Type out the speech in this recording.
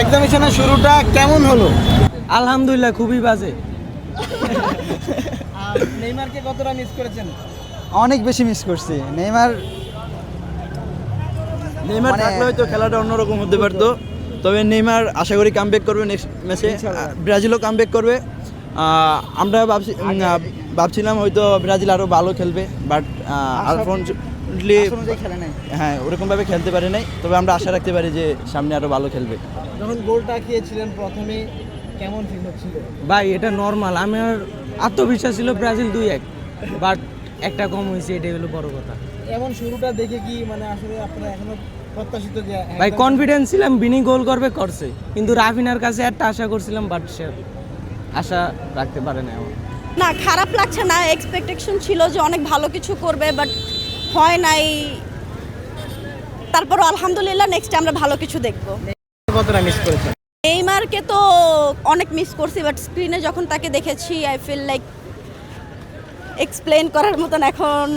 এক্সামিনেশনের শুরুটা কেমন হলো? আলহামদুলিল্লাহ খুবই বাজে। নেইমারকে কতটা মিস করেছেন? অনেক বেশি মিস করছি। নেইমার মানে- থাকলে হয়তো খেলাটা অন্যরকম হতে পারতো, তবে নেইমার আশা করি কামব্যাক করবে নেক্সট ম্যাচে। ব্রাজিলও কামব্যাক করবে। আমরা ভাবছিলাম হয়তো ব্রাজিল আরও ভালো খেলবে, বাট আনফর্চুনেটলি খেলে নাই। হ্যাঁ ওরকমভাবে খেলতে পারে নাই। তবে আমরা আশা রাখতে পারি যে সামনে আরও ভালো খেলবে। যখন গোলটা খেয়েছিলেন প্রথমে কেমন ফিল হচ্ছিল? ভাই এটা নর্মাল, আমার আত্মবিশ্বাস ছিল ব্রাজিল 2-1, বাট একটা কম হয়েছে, এটাই হলো বড় কথা। এমন শুরুটা দেখে কি মানে আসলে আপনারা এখনো প্রত্যাশিত যে ভাই কনফিডেন্স ছিলাম বিনি গোল করবে, করছে, কিন্তু রাফিনার কাছে একটা আশা করছিলাম, বাট সে আশা রাখতে পারে না। না, খারাপ লাগছে না, এক্সপেকটেশন ছিল যে অনেক ভালো কিছু করবে, বাট হয় নাই। তারপর আলহামদুলিল্লাহ নেক্সট আমরা ভালো কিছু দেখবো। কতটা মিস করেছেন? নেইমারকে তো অনেক মিস করছি, বাট স্ক্রিনে যখন তাকে দেখেছি আই ফিল লাইক এক্সপ্লেন করার মতন এখন